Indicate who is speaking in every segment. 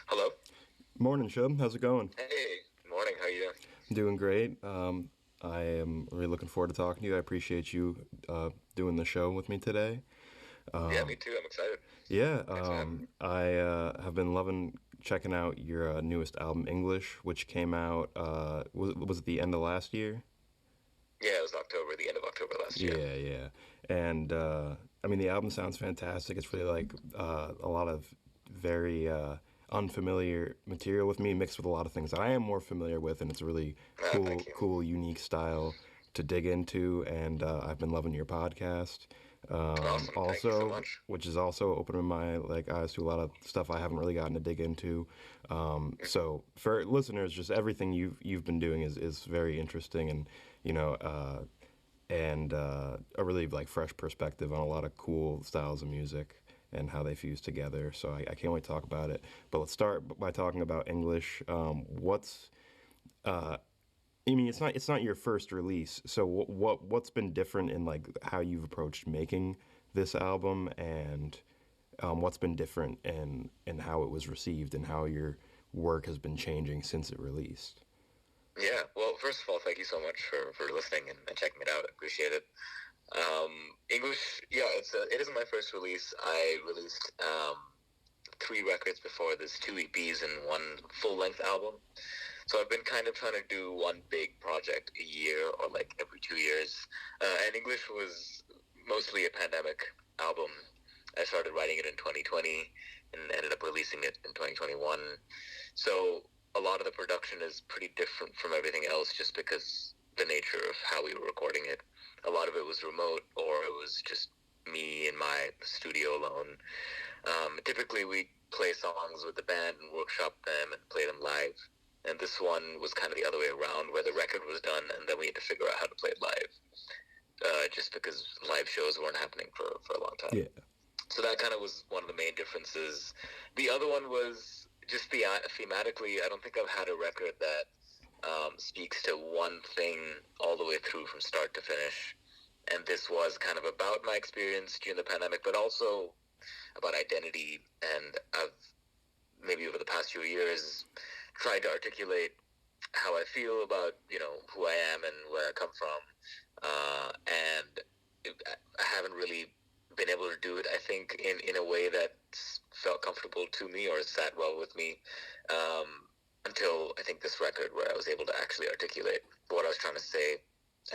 Speaker 1: Hello.
Speaker 2: Morning, Shub. How's it going?
Speaker 1: Hey. Morning. How you doing?
Speaker 2: Doing great. I am really looking forward to talking to you. I appreciate you doing the show with me today.
Speaker 1: Yeah, me too. I'm excited.
Speaker 2: Yeah,
Speaker 1: Thanks for having me.
Speaker 2: I have been loving checking out your newest album, English, which came out, was it the end of last year?
Speaker 1: Yeah, it was October, the end of October last year.
Speaker 2: Yeah, yeah. And I mean, the album sounds fantastic. It's really like a lot of very unfamiliar material with me, mixed with a lot of things that I am more familiar with, and it's a really
Speaker 1: Thank
Speaker 2: cool,
Speaker 1: you.
Speaker 2: cool, unique style to dig into. And I've been loving your podcast.
Speaker 1: Awesome. Thank you so
Speaker 2: Also,
Speaker 1: much.
Speaker 2: which is also opening my like eyes to a lot of stuff I haven't really gotten to dig into.
Speaker 1: Hmm.
Speaker 2: So for listeners, just everything you've been doing is very interesting, and you know. And a really like fresh perspective on a lot of cool styles of music and how they fuse together. So I can't wait to talk about it. But let's start by talking about English. I mean, it's not your first release. So what's been different in like how you've approached making this album, and what's been different in how it was received and how your work has been changing since it released.
Speaker 1: Yeah. Well, first of all, thank you so much for listening and checking it out. I appreciate it. English. Yeah, it isn't my first release. I released three records before this, two EPs and one full length album. So I've been kind of trying to do one big project a year or like every 2 years. And English was mostly a pandemic album. I started writing it in 2020 and ended up releasing it in 2021. So a lot of the production is pretty different from everything else just because the nature of how we were recording it. A lot of it was remote or it was just me in my studio alone. Typically, we play songs with the band and workshop them and play them live. And this one was kind of the other way around, where the record was done and then we had to figure out how to play it live, just because live shows weren't happening for a long time.
Speaker 2: Yeah.
Speaker 1: So that kind of was one of the main differences. The other one was just thematically. I don't think I've had a record that speaks to one thing all the way through from start to finish. And this was kind of about my experience during the pandemic, but also about identity. And I've maybe over the past few years tried to articulate how I feel about who I am and where I come from, and I haven't really been able to do it. I think in a way that felt comfortable to me or sat well with me, until I think this record where I was able to actually articulate what I was trying to say,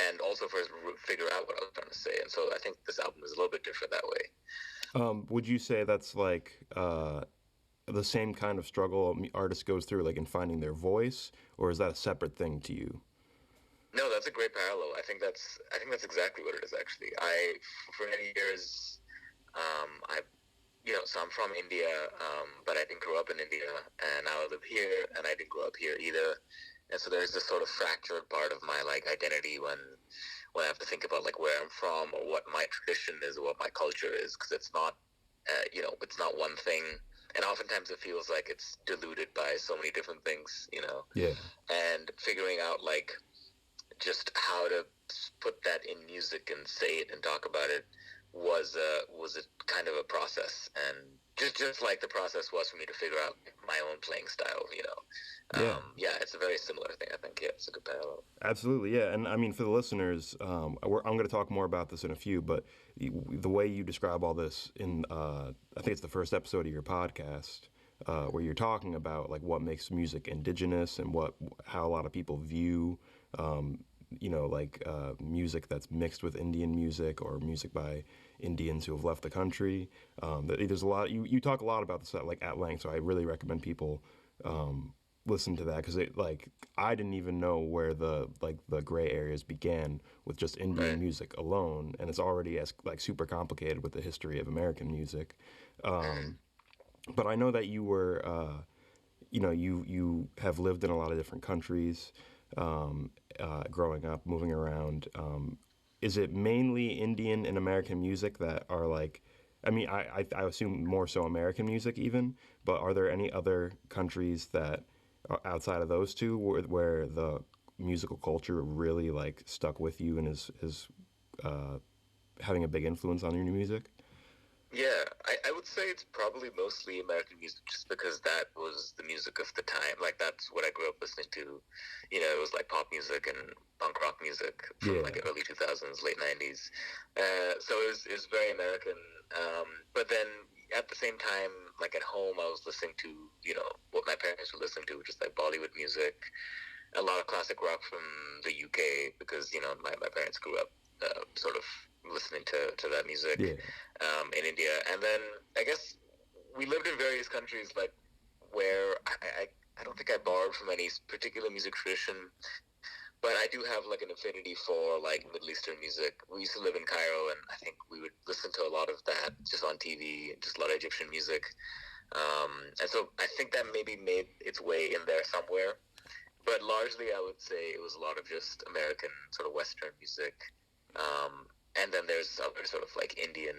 Speaker 1: and also first figure out what I was trying to say. And so I think this album is a little bit different that way.
Speaker 2: Would you say that's like the same kind of struggle artist goes through, like in finding their voice, or is that a separate thing to you?
Speaker 1: No, that's a great parallel. I think that's exactly what it is. Actually, I for many years, I so I'm from India, but I didn't grow up in India, and now I live here, and I didn't grow up here either. And so there's this sort of fractured part of my like identity when I have to think about like where I'm from or what my tradition is or what my culture is, because it's not, it's not one thing. And oftentimes it feels like it's diluted by so many different things.
Speaker 2: Yeah.
Speaker 1: And figuring out like just how to put that in music and say it and talk about it was a kind of a process, and just like the process was for me to figure out my own playing style.
Speaker 2: Yeah.
Speaker 1: Yeah, it's a very similar thing. I think. Yeah, it's a good parallel.
Speaker 2: Absolutely, yeah, and I mean for the listeners, I'm going to talk more about this in a few, but the way you describe all this in, I think it's the first episode of your podcast, where you're talking about like what makes music indigenous and how a lot of people view, like music that's mixed with Indian music or music by Indians who have left the country. There's a lot. You talk a lot about this like at length, so I really recommend people listen to that because it like I didn't even know where the gray areas began with just Indian
Speaker 1: Right.
Speaker 2: music alone, and it's already as like super complicated with the history of American music.
Speaker 1: Mm-hmm.
Speaker 2: But I know that you were, you have lived in a lot of different countries, growing up, moving around. Is it mainly Indian and American music that are like? I mean, I assume more so American music even, but are there any other countries that outside of those two where the musical culture really like stuck with you and is having a big influence on your new music?
Speaker 1: Yeah, I would say it's probably mostly American music, just because that was the music of the time. Like that's what I grew up listening to. It was like pop music and punk rock music from like
Speaker 2: Yeah.
Speaker 1: the early 2000s, late 90s. So it was very American. But then at the same time, like at home, I was listening to what my parents were listening to, which is like Bollywood music, a lot of classic rock from the UK, because my parents grew up sort of listening to that music
Speaker 2: Yeah.
Speaker 1: in India. And then I guess we lived in various countries, like where I don't think I borrowed from any particular music tradition, but I do have like an affinity for like Middle Eastern music. We used to live in Cairo, and I think we would listen to a lot of that just on TV, just a lot of Egyptian music. And so I think that maybe made its way in there somewhere. But largely, I would say it was a lot of just American sort of Western music. And then there's other sort of like Indian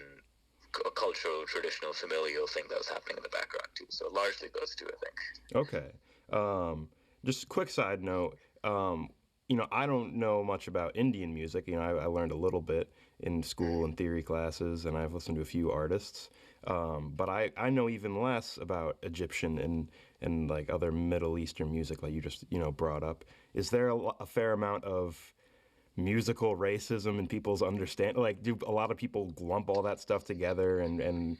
Speaker 1: cultural, traditional, familial thing that was happening in the background too. So largely those two, I think.
Speaker 2: Okay. Um, just a quick side note. Um, I don't know much about Indian music. I learned a little bit in school and theory classes, and I've listened to a few artists. But I know even less about Egyptian and like other Middle Eastern music, like you just brought up. Is there a fair amount of musical racism in people's understand? Like, do a lot of people lump all that stuff together and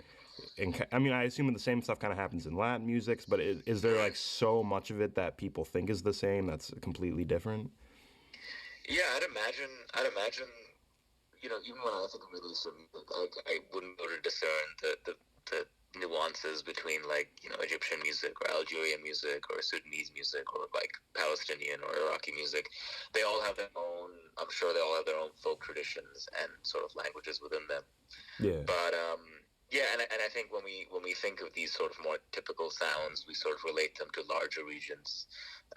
Speaker 2: I mean, I assume the same stuff kind of happens in Latin music, but is there like so much of it that people think is the same that's completely different?
Speaker 1: Yeah, I'd imagine. Even when I think of Middle Eastern music, I wouldn't be able to discern the nuances between like Egyptian music or Algerian music or Sudanese music or like Palestinian or Iraqi music. They all have their own. I'm sure they all have their own folk traditions and sort of languages within them.
Speaker 2: Yeah.
Speaker 1: But yeah, and I think when we think of these sort of more typical sounds, we sort of relate them to larger regions.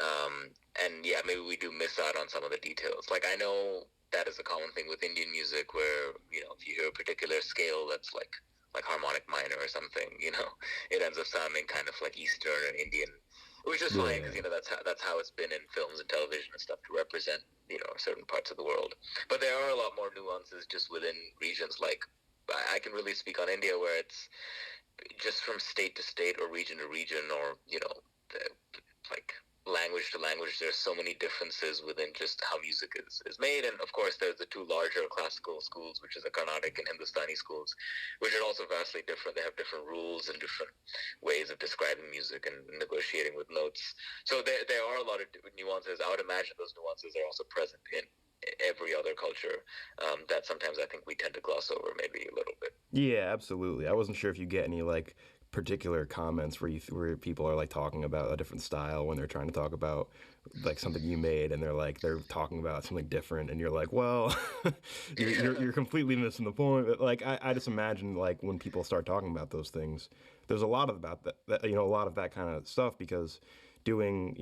Speaker 1: And yeah, maybe we do miss out on some of the details. Like I know that is a common thing with Indian music, where if you hear a particular scale that's like harmonic minor or something, it ends up sounding kind of like Eastern or Indian, which is fine because
Speaker 2: Yeah.
Speaker 1: that's how it's been in films and television and stuff to represent certain parts of the world. But there are a lot more nuances just within regions. Like I can really speak on India, where it's just from state to state or region to region, or the, like language to language, there's so many differences within just how music is made. And of course there's the two larger classical schools, which is the Carnatic and Hindustani schools, which are also vastly different. They have different rules and different ways of describing music and negotiating with notes. So there are a lot of nuances. I would imagine those nuances are also present in every other culture, that sometimes I think we tend to gloss over maybe a little bit.
Speaker 2: Yeah, absolutely. I wasn't sure if you get any like particular comments where people are like talking about a different style when they're trying to talk about like something you made, and they're talking about something different, and you're like, well, you're completely missing the point. But, like I just imagine like when people start talking about those things, there's a lot of about that a lot of that kind of stuff, because doing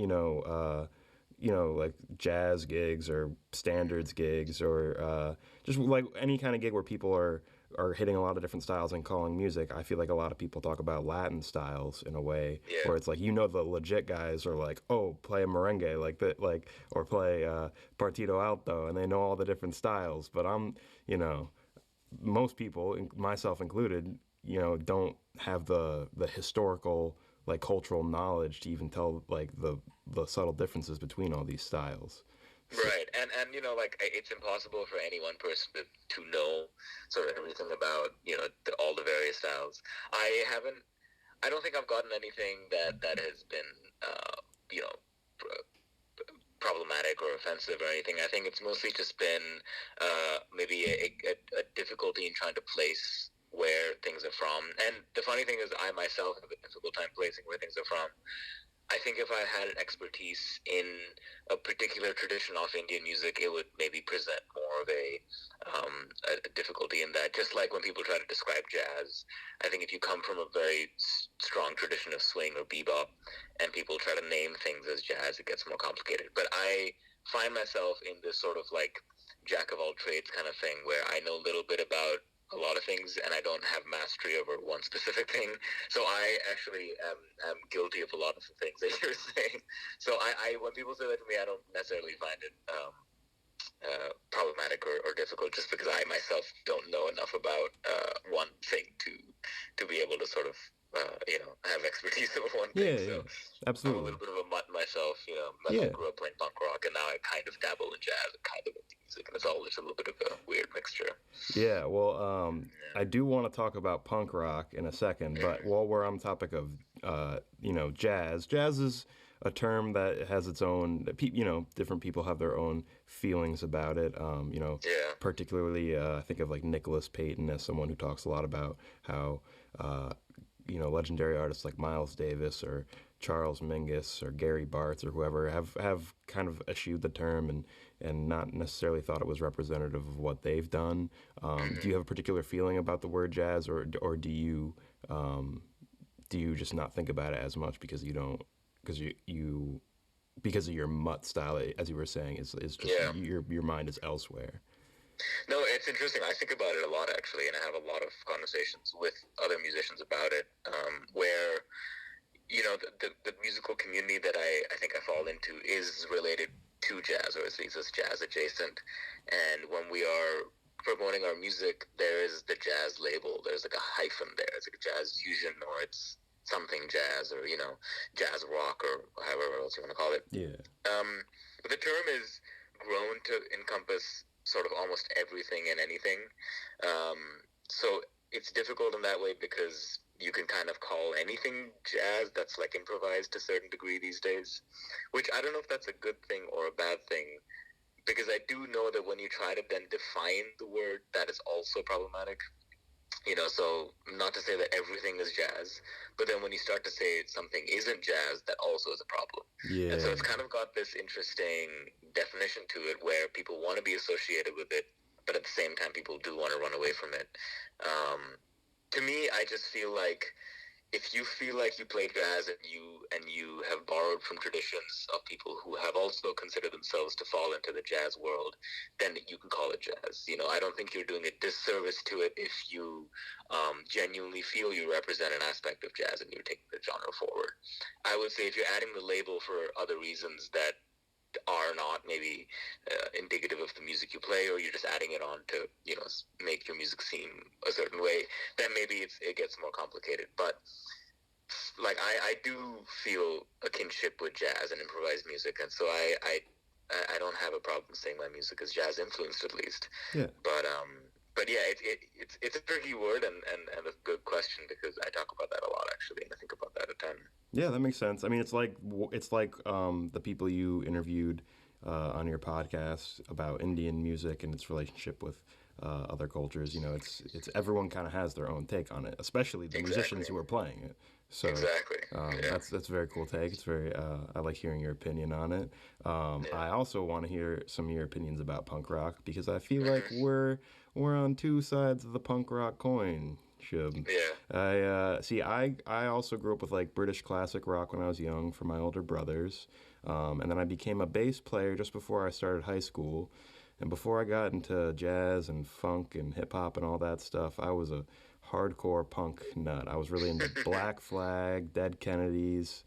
Speaker 2: like jazz gigs or standards gigs, or just like any kind of gig where people are hitting a lot of different styles and calling music. I feel like a lot of people talk about Latin styles in a way
Speaker 1: Yeah.
Speaker 2: where it's like the legit guys are like, oh, play a merengue like that, like, or play partido alto, and they know all the different styles. But most people, myself included, don't have the historical like cultural knowledge to even tell like the subtle differences between all these styles. So,
Speaker 1: Right, and like it's impossible for any one person to know sort of everything about all the various styles. I don't think I've gotten anything that has been you know problematic or offensive or anything. I think it's mostly just been maybe a difficulty in trying to place where things are from. And the funny thing is, I myself have a difficult time placing where things are from. I think if I had an expertise in a particular tradition of Indian music, it would maybe present more of a difficulty in that. Just like when people try to describe jazz, I think if you come from a very strong tradition of swing or bebop, and people try to name things as jazz, it gets more complicated. But I find myself in this sort of like jack of all trades kind of thing, where I know a little bit about a lot of things and I don't have mastery over one specific thing. So I actually am guilty of a lot of the things that you're saying. So I when people say that to me, I don't necessarily find it problematic or difficult, just because I myself don't know enough about one thing to be able to sort of have expertise in one thing.
Speaker 2: Yeah, yeah,
Speaker 1: So I'm a
Speaker 2: absolutely.
Speaker 1: little bit of a mutt myself. Like I
Speaker 2: Yeah.
Speaker 1: grew up playing punk rock, and now I kind of dabble in jazz and kind of indie music, and it's all just a little bit of a weird mixture.
Speaker 2: Yeah, well, I do want to talk about punk rock in a second,
Speaker 1: Yeah.
Speaker 2: but while we're on the topic of, jazz is a term that has its own, different people have their own feelings about it.
Speaker 1: Yeah.
Speaker 2: Particularly, I think of like Nicholas Payton as someone who talks a lot about how, uh, legendary artists like Miles Davis or Charles Mingus or Gary Bartz or whoever have kind of eschewed the term and not necessarily thought it was representative of what they've done. Do you have a particular feeling about the word jazz, or um, do you just not think about it as much because you don't because you because of your mutt style, as you were saying, is just
Speaker 1: Yeah.
Speaker 2: your mind is elsewhere.
Speaker 1: No, it's interesting. I think about it a lot actually, and I have a lot of conversations with other musicians about it, where the musical community that I think I fall into is related to jazz, or at least is jazz adjacent. And when we are promoting our music, there is the jazz label. There's like a hyphen there. It's like a jazz fusion, or it's something jazz, or jazz rock, or however else you want to call it.
Speaker 2: Yeah.
Speaker 1: But the term is grown to encompass sort of almost everything and anything. Um, so it's difficult in that way because you can kind of call anything jazz that's like improvised to a certain degree these days, which I don't know if that's a good thing or a bad thing, because I do know that when you try to then define the word, that is also problematic. So not to say that everything is jazz, but then when you start to say something isn't jazz, that also is a problem. And so
Speaker 2: Yeah.
Speaker 1: it's kind of got this interesting definition to it where people want to be associated with it, but at the same time, people do want to run away from it. Um, to me, I just feel like if you feel like you play jazz and you have borrowed from traditions of people who have also considered themselves to fall into the jazz world, then you can call it jazz. I don't think you're doing a disservice to it if you genuinely feel you represent an aspect of jazz and you're taking the genre forward. I would say if you're adding the label for other reasons that are not maybe indicative of the music you play, or you're just adding it on to make your music seem a certain way, then maybe it gets more complicated. But like I do feel a kinship with jazz and improvised music, and so I don't have a problem saying my music is jazz influenced at least.
Speaker 2: Yeah.
Speaker 1: But yeah, it's a tricky word and a good question because I talk about that a lot actually, and I think about that a ton.
Speaker 2: Yeah, that makes sense. I mean, it's like the people you interviewed on your podcast about Indian music and its relationship with other cultures. It's everyone kind of has their own take on it, especially the
Speaker 1: Exactly.
Speaker 2: musicians who are playing it. So
Speaker 1: Exactly. Yeah.
Speaker 2: that's a very cool take. It's very I like hearing your opinion on it.
Speaker 1: Yeah.
Speaker 2: I also want to hear some of your opinions about punk rock because I feel like
Speaker 1: Hmm.
Speaker 2: we're on two sides of the punk rock coin. Shub.
Speaker 1: Yeah.
Speaker 2: I see. I also grew up with like British classic rock when I was young from my older brothers, and then I became a bass player just before I started high school. And before I got into jazz and funk and hip hop and all that stuff, I was a hardcore punk nut. I was really into Black Flag, Dead Kennedys,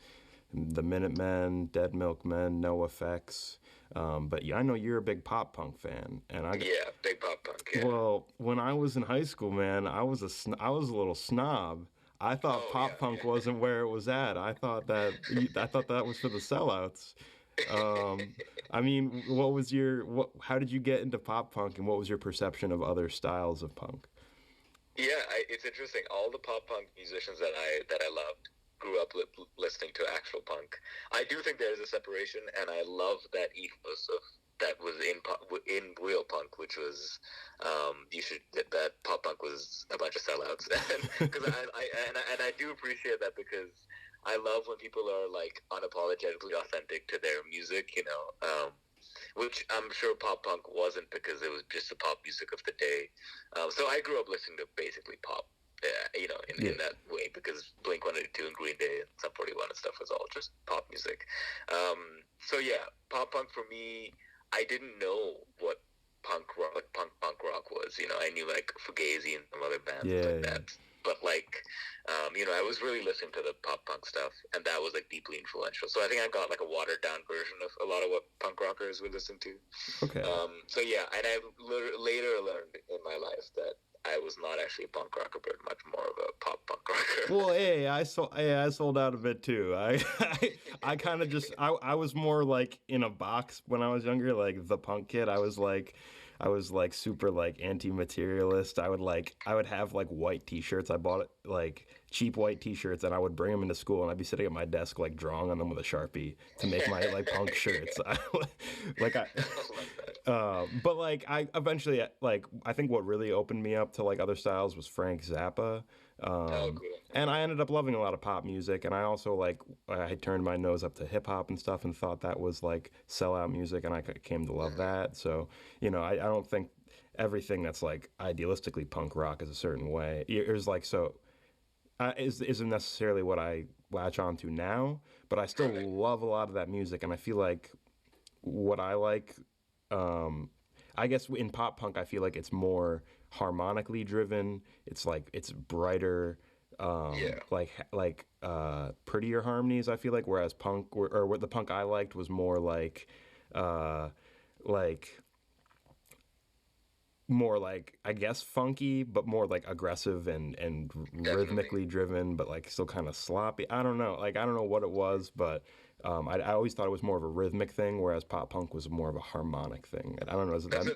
Speaker 2: the Minutemen, Dead Milkmen, No Effects. But yeah, I know you're a big pop punk fan, and
Speaker 1: Yeah. Big pop punk. Yeah.
Speaker 2: well, when I was in high school, man, I was a little snob. I thought
Speaker 1: Oh
Speaker 2: pop punk
Speaker 1: yeah.
Speaker 2: wasn't where it was at. I thought that was for the sellouts. Um, I mean, how did you get into pop punk, and what was your perception of other styles of punk?
Speaker 1: Yeah, it's interesting. All the pop punk musicians that I loved grew up listening to actual punk. I do think there is a separation, and I love that ethos of that was in real punk, which was you should that pop punk was a bunch of sellouts, and because I do appreciate that because I love when people are like unapologetically authentic to their music, which I'm sure pop punk wasn't because it was just the pop music of the day. So I grew up listening to basically pop,
Speaker 2: Yeah,
Speaker 1: in that way because Blink 182 and Green Day and Sum 41 and stuff was all just pop music. So yeah, pop punk for me, I didn't know what punk rock was. I knew like Fugazi and some other bands
Speaker 2: yeah,
Speaker 1: like
Speaker 2: yeah.
Speaker 1: that. But like, I was really listening to the pop punk stuff, and that was like deeply influential. So I think I got like a watered down version of a lot of what punk rockers would listen to.
Speaker 2: Okay.
Speaker 1: So yeah, and I later learned in my life that I was not actually a punk rocker, but much more of a pop punk rocker.
Speaker 2: Well, hey, I sold out a bit too. I kind of just I was more like in a box when I was younger, like the punk kid. I was like super like anti-materialist. I would have like white t-shirts. I bought like cheap white t-shirts and I would bring them into school and I'd be sitting at my desk like drawing on them with a Sharpie to make my like punk shirts. Like I
Speaker 1: I love that.
Speaker 2: but like I eventually like I think what really opened me up to like other styles was Frank Zappa.
Speaker 1: Oh,
Speaker 2: Um,
Speaker 1: cool.
Speaker 2: and I ended up loving a lot of pop music, and I also like I had turned my nose up to hip hop and stuff, and thought that was like sellout music, and I came to love
Speaker 1: Hmm.
Speaker 2: that. So I don't think everything that's like idealistically punk rock is a certain way. It's like so isn't necessarily what I latch on to now, but I still
Speaker 1: Right.
Speaker 2: love a lot of that music, and I feel like what I like, um, I guess in pop punk, I feel like it's more harmonically driven. It's like it's brighter,
Speaker 1: Yeah.
Speaker 2: prettier harmonies. I feel like, whereas punk or what the punk I liked was more uh, like more like I guess funky, but more like aggressive and
Speaker 1: Definitely.
Speaker 2: rhythmically driven, but like still kind of sloppy. I don't know. Like I don't know what it was, but I always thought it was more of a rhythmic thing, whereas pop punk was more of a harmonic thing. And I don't know. Is it that?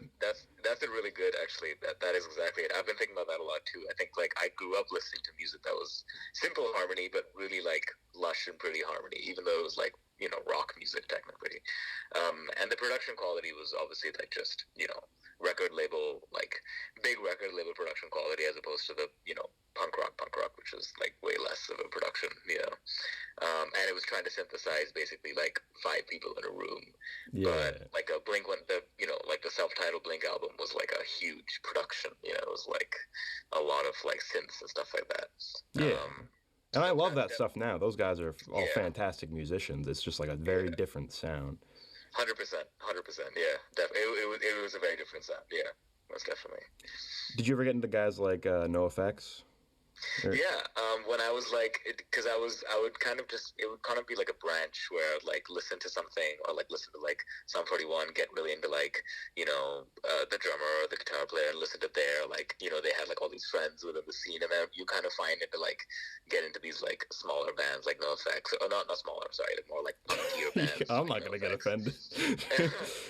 Speaker 1: That's a really good actually. That is exactly it. I've been thinking about that a lot too. I think like I grew up listening to music that was simple harmony, but really like lush and pretty harmony, even though it was like rock music technically. And the production quality was obviously like just record label like big record label production quality as opposed to the punk rock, which is like way less of a production. And it was trying to synthesize basically like five people in a room.
Speaker 2: Yeah,
Speaker 1: But like a Blink one, like the self-titled Blink album was like a huge production. It was like a lot of like synths and stuff like that.
Speaker 2: yeah. And I
Speaker 1: So
Speaker 2: love that stuff now. Those guys are all
Speaker 1: yeah,
Speaker 2: fantastic musicians. It's just like a very
Speaker 1: yeah,
Speaker 2: different sound.
Speaker 1: 100%, 100%, yeah, definitely. It was a very different sound. Yeah, most definitely.
Speaker 2: Did you ever get into guys like NoFX? Or,
Speaker 1: Yeah, when I was like, because I would kind of just, it would kind of be like a branch where I'd like listen to something or like listen to like Sum 41, get really into like, the drummer or the guitar player and listen to their like, they had like all these friends within the scene and then you kind of find it to like get into these like smaller bands like NoFX, or not smaller, I'm sorry, like more like punkier bands
Speaker 2: I'm
Speaker 1: like
Speaker 2: not gonna get
Speaker 1: NoFX.
Speaker 2: offended.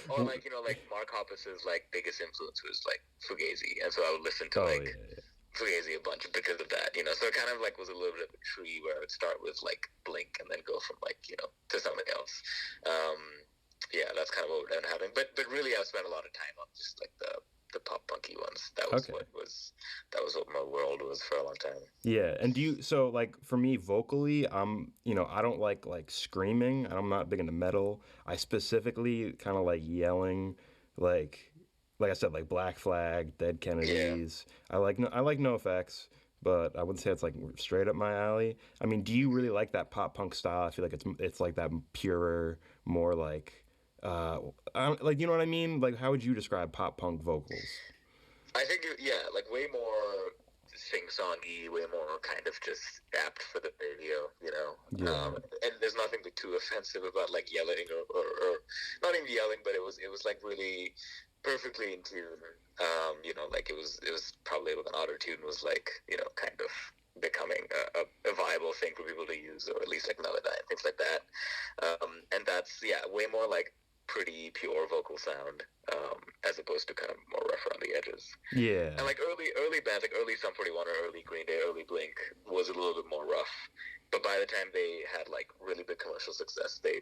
Speaker 1: Or like like Mark Hoppus's like biggest influence was like Fugazi, and so I would listen to
Speaker 2: Oh
Speaker 1: like
Speaker 2: yeah,
Speaker 1: Fugazi a bunch because of that. So it kind of like was a little bit of a tree where I would start with like Blink and then go from like to something else. Um, yeah, that's kind of what would end up happening. But really, I spent a lot of time on just like the pop punky ones.
Speaker 2: okay.
Speaker 1: That was what my world was for a long time.
Speaker 2: Yeah, and do you so like for me vocally, I don't like screaming. I'm not big into metal. I specifically kind of like yelling, like I said, like Black Flag, Dead
Speaker 1: Yeah.
Speaker 2: Kennedys. I like NoFX, but I wouldn't say it's like straight up my alley. I mean, do you really like that pop punk style? I feel like it's like that purer, more like like you know what I mean? Like how would you describe pop punk vocals?
Speaker 1: I think yeah, like way more sing-songy, way more kind of just apt for the radio.
Speaker 2: Yeah.
Speaker 1: And there's nothing too offensive about like yelling or not even yelling, but it was like really perfectly in tune. Like it was probably with an auto tune was like kind of becoming a viable thing for people to use, or at least like Melodyne, things like that. And that's yeah, way more like pretty pure vocal sound, as opposed to kind of more rough around the edges. And
Speaker 2: Yeah.
Speaker 1: like early bands, like early Sum 41 or early Green Day, early Blink was a little bit more rough. But by the time they had like really big commercial success, they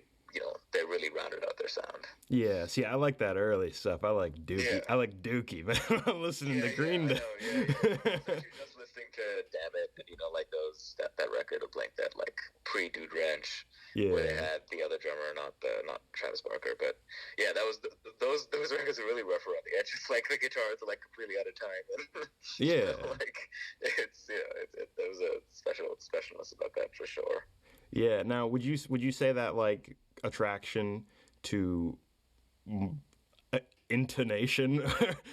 Speaker 1: really rounded out their sound.
Speaker 2: Yeah, see, I like that early stuff. I like Dookie.
Speaker 1: Yeah.
Speaker 2: I like Dookie, man. I'm listening to
Speaker 1: Yeah,
Speaker 2: Green
Speaker 1: I
Speaker 2: Day.
Speaker 1: know. Yeah, yeah. Especially just listening to "Damn It," and like that record of Blink, that like pre Dude Ranch, where they
Speaker 2: Yeah,
Speaker 1: had the other drummer, not Travis Barker, but yeah, that was those records are really rough around the edges. Like the guitars are like completely out of time, and
Speaker 2: yeah,
Speaker 1: like there was a specialness about that for sure.
Speaker 2: yeah. Now, would you say that like attraction to mm, intonation,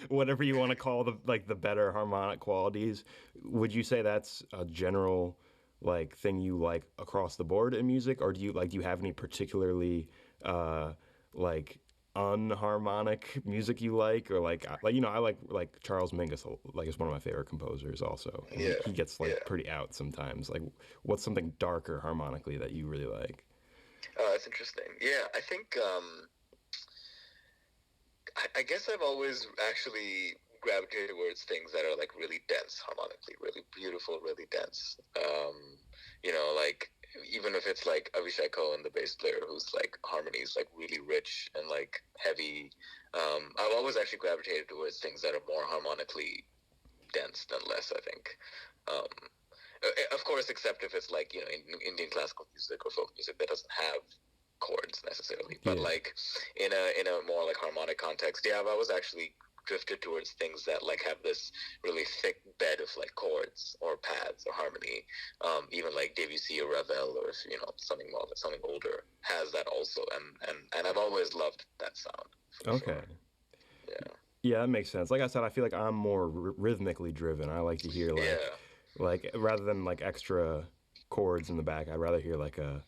Speaker 2: whatever you want to call the better harmonic qualities, would you say that's a general like thing you like across the board in music, or do you have any particularly uh like unharmonic music you like, or like I like Charles Mingus, like is one of my favorite composers also, and
Speaker 1: Yeah,
Speaker 2: he gets like
Speaker 1: yeah.
Speaker 2: pretty out sometimes. Like, what's something darker harmonically that you really like?
Speaker 1: Oh, that's interesting. Yeah, I think I guess I've always actually gravitated towards things that are like really dense harmonically, really beautiful, really dense. Like even if it's like Avishai Cohen, the bass player, whose like harmonies like really rich and like heavy. I've always actually gravitated towards things that are more harmonically dense than less, I think. Um, of course, except if it's like Indian classical music or folk music that doesn't have chords necessarily, but
Speaker 2: Yeah,
Speaker 1: like in a more like harmonic context, yeah, I've always actually drifted towards things that like have this really thick bed of like chords or pads or harmony. Even like Debussy or Ravel, or something older has that also, and I've always loved that sound for
Speaker 2: okay.
Speaker 1: sure. Yeah,
Speaker 2: Yeah, that makes sense. Like I said, I feel like I'm more rhythmically driven. I like to hear
Speaker 1: yeah.
Speaker 2: like rather than like extra chords in the back, I'd rather hear like a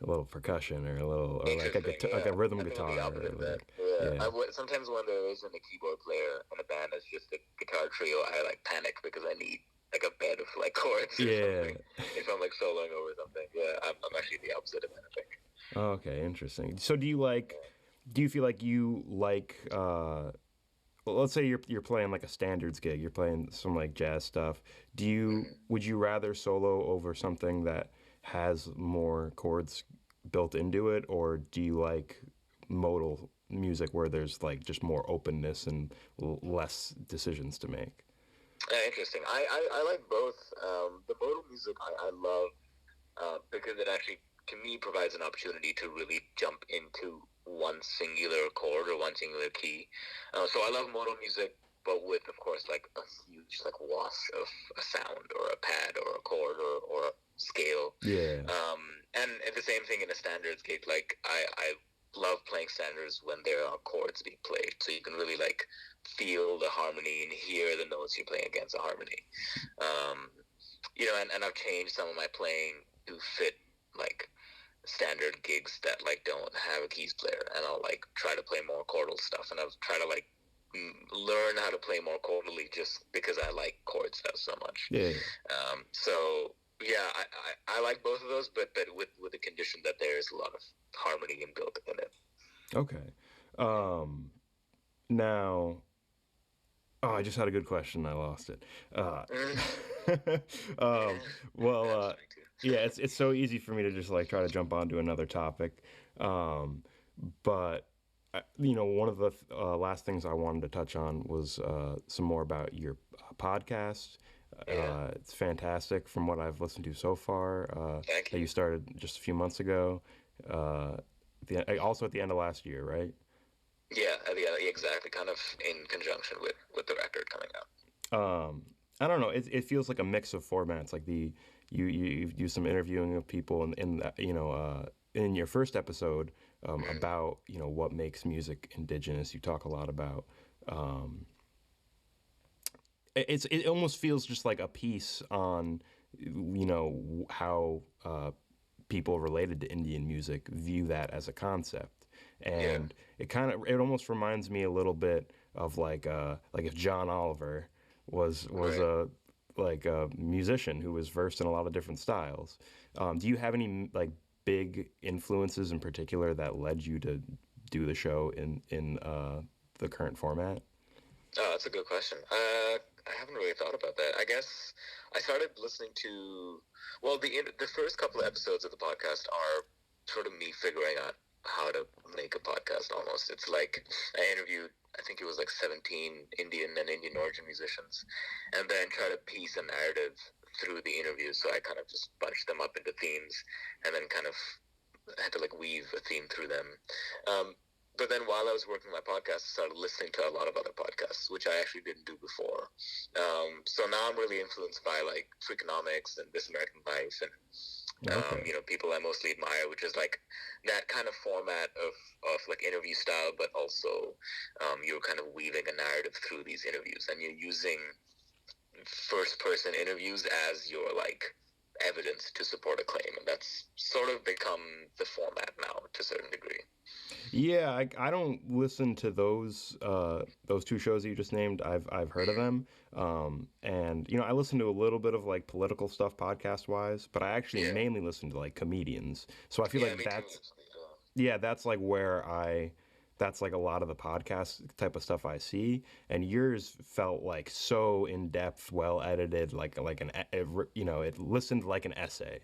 Speaker 2: little percussion or a little or like a
Speaker 1: Interesting.
Speaker 2: guitar, like
Speaker 1: Yeah,
Speaker 2: a rhythm
Speaker 1: I think I'm the
Speaker 2: guitar
Speaker 1: opposite
Speaker 2: or
Speaker 1: of that.
Speaker 2: like
Speaker 1: Yeah,
Speaker 2: yeah.
Speaker 1: sometimes when there isn't a keyboard player in a band that's just a guitar trio, I like panic because I need like a bed of like chords or
Speaker 2: Yeah.
Speaker 1: something. If I'm like soloing over something, yeah, I'm actually the opposite of that. I think.
Speaker 2: Okay, interesting. So do you feel like you like well, let's say you're playing like a standards gig, you're playing some like jazz stuff.
Speaker 1: Mm-hmm.
Speaker 2: Would you rather solo over something that has more chords built into it, or do you like modal music where there's like just more openness and less decisions to make?
Speaker 1: Interesting. I like both. The modal music I love because it actually, to me, provides an opportunity to really jump into one singular chord or one singular key. So I love modal music, but with, of course, like a huge like wash of a sound or a pad or a chord or a scale.
Speaker 2: Yeah.
Speaker 1: Um, and the same thing in a standards gig. Like I love playing standards when there are chords being played, so you can really like feel the harmony and hear the notes you're playing against the harmony. Um, and I've changed some of my playing to fit like standard gigs that like don't have a keys player, and I'll like try to play more chordal stuff, and I'll try to like learn how to play more chordally just because I like chord stuff so much.
Speaker 2: Yeah.
Speaker 1: So yeah, I like both of those, but with the condition that there is a lot of harmony inbuilt in it.
Speaker 2: Okay. Um, now, oh, I just had a good question. I lost it.
Speaker 1: Mm.
Speaker 2: um, well,
Speaker 1: That's funny too.
Speaker 2: yeah, it's so easy for me to just like try to jump onto another topic. Um, but one of the last things I wanted to touch on was some more about your podcast.
Speaker 1: Yeah,
Speaker 2: It's fantastic from what I've listened to so far.
Speaker 1: thank
Speaker 2: That
Speaker 1: you.
Speaker 2: you started just a few months ago. Uh, also at the end of last year, right?
Speaker 1: Yeah, yeah, exactly. Kind of in conjunction with the record coming out.
Speaker 2: um, I don't know. It feels like a mix of formats. Like you do some interviewing of people, and in your first episode
Speaker 1: Mm.
Speaker 2: about what makes music indigenous. You talk a lot about. Um, it almost feels just like a piece on how people related to Indian music view that as a concept,
Speaker 1: Yeah,
Speaker 2: and it almost reminds me a little bit of like if John Oliver was
Speaker 1: right.
Speaker 2: a musician who was versed in a lot of different styles. Do you have any like big influences in particular that led you to do the show in the current format?
Speaker 1: Oh, that's a good question. I haven't really thought about that. I guess I started listening to, well, the first couple of episodes of the podcast are sort of me figuring out how to make a podcast. Almost, it's like I interviewed, I think it was like 17 Indian and Indian origin musicians, and then try to piece a narrative through the interviews. So I kind of just bunched them up into themes, and then kind of had to like weave a theme through them. But then while I was working my podcast, I started listening to a lot of other podcasts, which I actually didn't do before. So now I'm really influenced by like Freakonomics and This American Life and
Speaker 2: Okay.
Speaker 1: people I mostly admire, which is like that kind of format of like interview style, but also you're kind of weaving a narrative through these interviews, and you're using first person interviews as your like evidence to support a claim, and that's sort of become the format now to a certain degree.
Speaker 2: Yeah, I don't listen to those two shows that you just named. I've heard of them, and I listen to a little bit of like political stuff podcast wise, but I actually
Speaker 1: Yeah,
Speaker 2: mainly listen to like comedians. So I feel
Speaker 1: yeah,
Speaker 2: like
Speaker 1: me too.
Speaker 2: that's
Speaker 1: Actually,
Speaker 2: yeah, that's like where that's like a lot of the podcast type of stuff I see, and yours felt like so in depth, well edited, like it listened like an essay.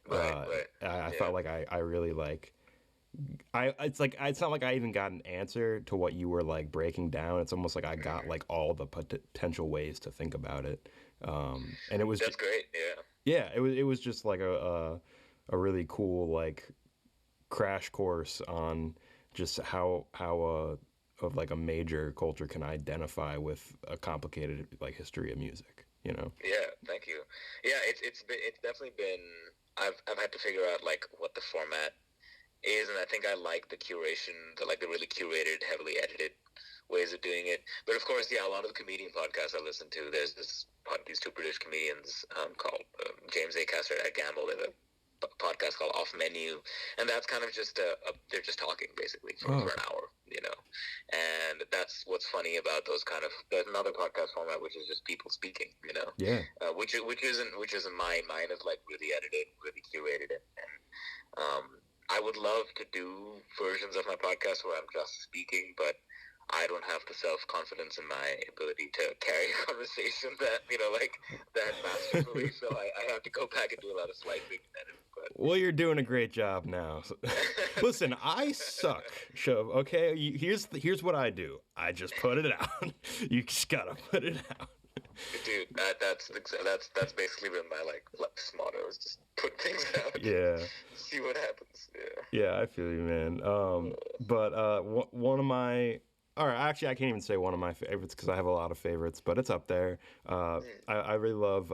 Speaker 1: right, right,
Speaker 2: I
Speaker 1: yeah.
Speaker 2: felt like I really like it's not like I even got an answer to what you were like breaking down. It's almost like I got like all the potential ways to think about it, and it was
Speaker 1: That's great. Yeah,
Speaker 2: yeah, it was just like a really cool like crash course on just how of like a major culture can identify with a complicated like history of music.
Speaker 1: yeah. Thank you. Yeah, it's definitely been. I've had to figure out like what the format is, and I think I like the curation, the really curated, heavily edited ways of doing it. But of course, yeah, a lot of the comedian podcasts I listen to, there's these two British comedians called James A. Caster and Ed Gamble. They have a podcast called Off Menu, and that's kind of just they're just talking basically
Speaker 2: Oh,
Speaker 1: for
Speaker 2: okay.
Speaker 1: an hour, and that's what's funny about those kind of. There's another podcast format which is just people speaking,
Speaker 2: Yeah.
Speaker 1: which isn't mine is like really edited, really curated, and I would love to do versions of my podcast where I'm just speaking, but I don't have the self confidence in my ability to carry a conversation that masterfully. So I have to go back and do a lot of splicing and editing. But
Speaker 2: Well, you're doing a great job now. Listen, I suck, Shove. Okay, here's what I do. I just put it out. You just gotta put it out.
Speaker 1: dude, that's basically been my like motto is just put things out,
Speaker 2: Yeah,
Speaker 1: see what happens. Yeah.
Speaker 2: yeah, I feel you, man. But one of my, all right, actually, I can't even say one of my favorites because I have a lot of favorites, but it's up there. I really love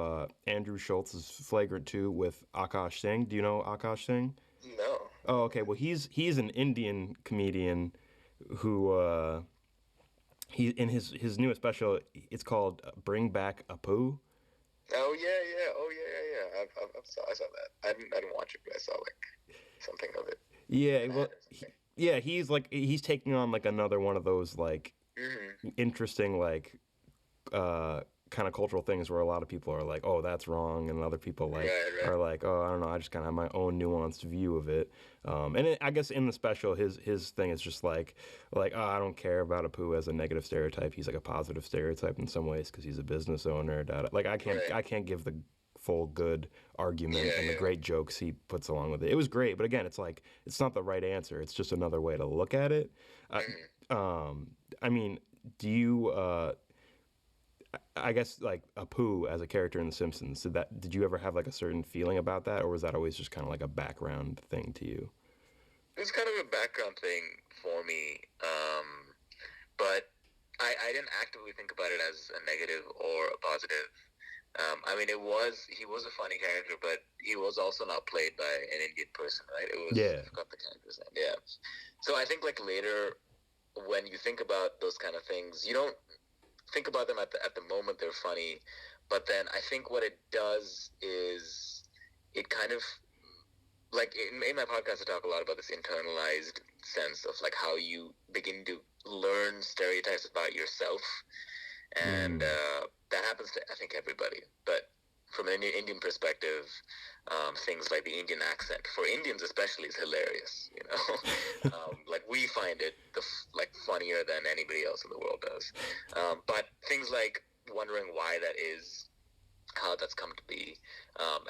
Speaker 2: Andrew Schultz's Flagrant 2 with Akash Singh. Do you know Akash Singh?
Speaker 1: No.
Speaker 2: Oh, okay. Well, he's an Indian comedian who he in his newest special. It's called Bring Back Apu.
Speaker 1: Oh yeah, yeah. Oh yeah, yeah, yeah. I saw that. I didn't watch it, but I saw like something of it.
Speaker 2: Yeah,
Speaker 1: An
Speaker 2: well,
Speaker 1: ad or something.
Speaker 2: yeah, he's taking on like another one of those like
Speaker 1: Mm-hmm.
Speaker 2: interesting like kind of cultural things where a lot of people are like, oh, that's wrong, and other people like
Speaker 1: Right, right.
Speaker 2: are like, oh, I don't know, I just kind of have my own nuanced view of it. I guess in the special, his thing is just like oh, I don't care about Apu as a negative stereotype. He's like a positive stereotype in some ways because he's a business owner. Like
Speaker 1: Right.
Speaker 2: I can't give the full good argument
Speaker 1: Yeah,
Speaker 2: and the
Speaker 1: yeah.
Speaker 2: great jokes he puts along with it. It was great, but again, it's like it's not the right answer. It's just another way to look at it. Uh,
Speaker 1: Mm-hmm.
Speaker 2: I mean, do you? I guess like Apu as a character in The Simpsons. Did you ever have like a certain feeling about that, or was that always just kind of like a background thing to you?
Speaker 1: It was kind of a background thing for me, but I didn't actively think about it as a negative or a positive. I mean, he was a funny character, but he was also not played by an Indian person, right?
Speaker 2: Yeah.
Speaker 1: I forgot the character's name. Yeah. So I think like later, when you think about those kind of things, you don't think about them at the moment they're funny, but then I think what it does is it kind of like in my podcast I talk a lot about this internalized sense of like how you begin to learn stereotypes about yourself, and
Speaker 2: Mm.
Speaker 1: that happens to I think everybody. But from an Indian perspective, things like the Indian accent for Indians especially is hilarious. Like we find it like funnier than anybody else in the world does. But things like wondering why that is, how that's come to be,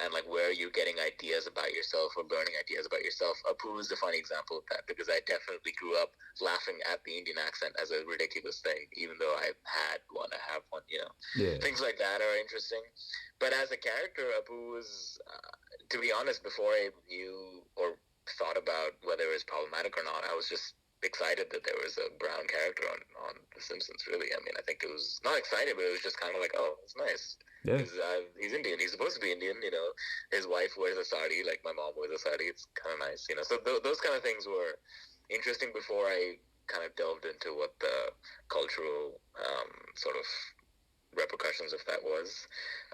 Speaker 1: and like where you're getting ideas about yourself or learning ideas about yourself. Apu is a funny example of that because I definitely grew up laughing at the Indian accent as a ridiculous thing, even though I had one, I have one.
Speaker 2: Yeah.
Speaker 1: Things like that are interesting. But as a character, Apu was, to be honest, before I knew or thought about whether it was problematic or not, I was just excited that there was a brown character on The Simpsons. Really, I mean, I think it was not excited, but it was just kind of like, oh, it's nice
Speaker 2: Yeah.
Speaker 1: because he's Indian. He's supposed to be Indian. His wife wears a sari, like my mom wears a sari. It's kind of nice. So those kind of things were interesting before I kind of delved into what the cultural sort of repercussions if that was.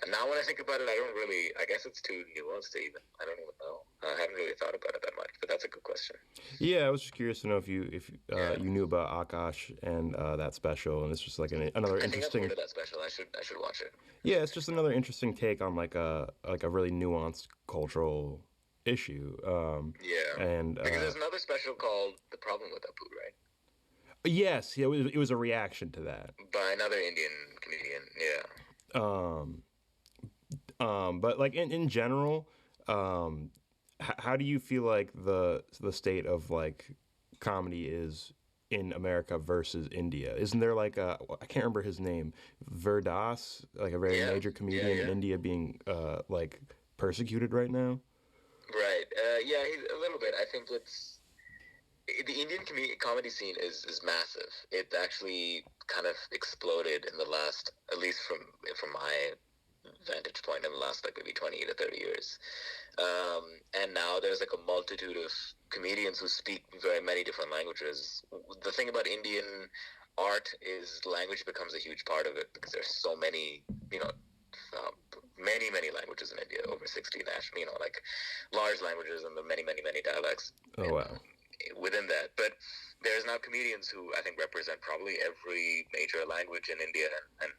Speaker 1: And now when I think about it, I guess it's too nuanced to even, I don't even know. I haven't really thought about it that much, but that's a good question.
Speaker 2: Yeah, I was just curious to know if
Speaker 1: Yeah.
Speaker 2: you knew about Akash and that special, and it's just like another
Speaker 1: I think I've heard
Speaker 2: interesting.
Speaker 1: of that special. I should watch it.
Speaker 2: Yeah, it's just another interesting take on like a really nuanced cultural issue.
Speaker 1: Yeah.
Speaker 2: And
Speaker 1: Because there's another special called The Problem with Apu, right?
Speaker 2: yes, yeah, it was a reaction to that.
Speaker 1: By another Indian comedian. Yeah.
Speaker 2: Um, but like in general, how do you feel like the state of like comedy is in America versus India? Isn't there like a I can't remember his name, Verdas, like a very
Speaker 1: Yeah.
Speaker 2: major
Speaker 1: Yeah,
Speaker 2: comedian in
Speaker 1: yeah.
Speaker 2: India being like persecuted right now?
Speaker 1: Right. Yeah, a little bit. I think the Indian comedy scene is massive. It actually kind of exploded in the last, at least from my vantage point, in the last like maybe 20 to 30 years. And now there's like a multitude of comedians who speak very many different languages. The thing about Indian art is language becomes a huge part of it because there's so many, you know, um, many languages in India, over 60 national, like large languages and the many dialects
Speaker 2: Oh wow.
Speaker 1: within that. But there's now comedians who I think represent probably every major language in India, and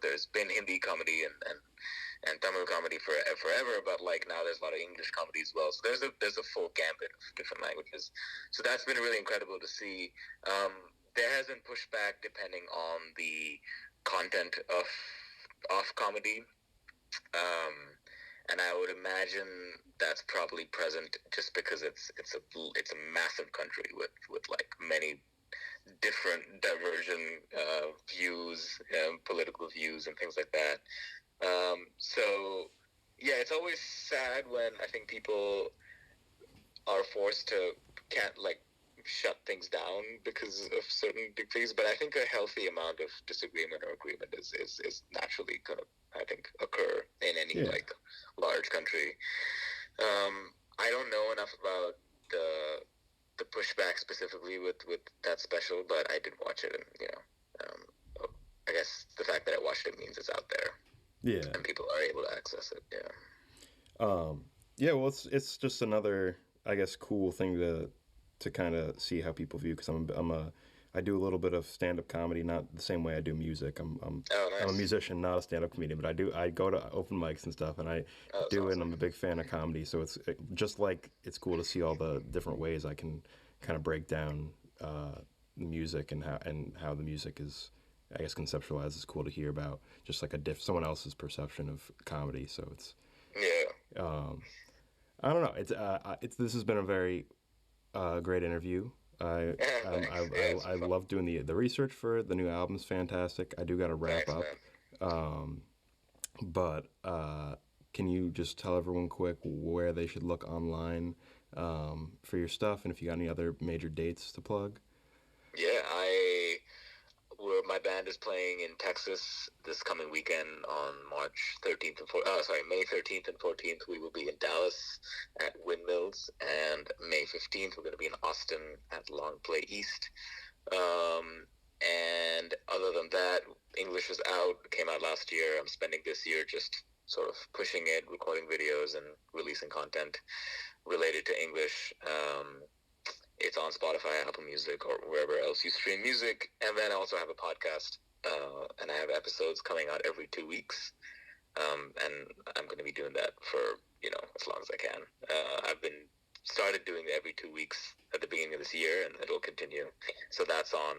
Speaker 1: there's been Hindi comedy and Tamil comedy for forever, but like now there's a lot of English comedy as well. So there's a full gambit of different languages. So that's been really incredible to see. There has been pushback depending on the content of comedy. Um, and I would imagine that's probably present just because it's a massive country with like many different divergent views, political views, and things like that. So yeah, it's always sad when I think people are forced to can't like shut things down because of certain things. But I think a healthy amount of disagreement or agreement is naturally gonna, I think, occur in any
Speaker 2: Yeah.
Speaker 1: like large country. I don't know enough about the pushback specifically with that special, but I did watch it, and I guess the fact that I watched it means it's out there
Speaker 2: Yeah.
Speaker 1: and people are able to access it. Yeah.
Speaker 2: Um, yeah, well, it's just another, I guess, cool thing to kind of see how people view because I do a little bit of stand up comedy, not the same way I do music.
Speaker 1: Oh,
Speaker 2: I'm a
Speaker 1: nice.
Speaker 2: musician, not a stand up comedian, but I go to open mics and stuff, and I
Speaker 1: Oh, that's
Speaker 2: do it. And
Speaker 1: awesome.
Speaker 2: I'm a big fan of comedy, so just like it's cool to see all the different ways I can kind of break down music and how the music is. I guess conceptualized is cool to hear about, just like someone else's perception of comedy. So
Speaker 1: Yeah.
Speaker 2: um, I don't know. It's this has been a very great interview.
Speaker 1: Thanks. Yeah, it's
Speaker 2: I
Speaker 1: been fun.
Speaker 2: love doing the research for it. The new album's fantastic. I do got to wrap
Speaker 1: Thanks,
Speaker 2: up,
Speaker 1: man.
Speaker 2: but can you just tell everyone quick where they should look online for your stuff, and if you got any other major dates to plug?
Speaker 1: Yeah, where my band is playing in Texas this coming weekend on March 13th and 14th. Oh, sorry, May 13th and 14th. We will be in Dallas at Windmills, and May 15th we're going to be in Austin at Long Play East. And other than that, English is out. Came out last year. I'm spending this year just sort of pushing it, recording videos, and releasing content related to English. It's on Spotify, Apple Music, or wherever else you stream music. And then I also have a podcast, and I have episodes coming out every 2 weeks. And I'm going to be doing that for as long as I can. I've been started doing it every 2 weeks at the beginning of this year, and it'll continue. So that's on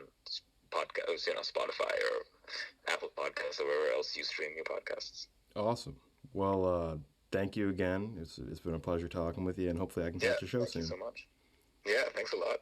Speaker 1: podcasts, Spotify or Apple Podcasts or wherever else you stream your podcasts.
Speaker 2: Awesome. Well, thank you again. It's been a pleasure talking with you, and hopefully I can
Speaker 1: Yeah,
Speaker 2: catch a show
Speaker 1: thank you
Speaker 2: soon.
Speaker 1: so much. Yeah, thanks a lot.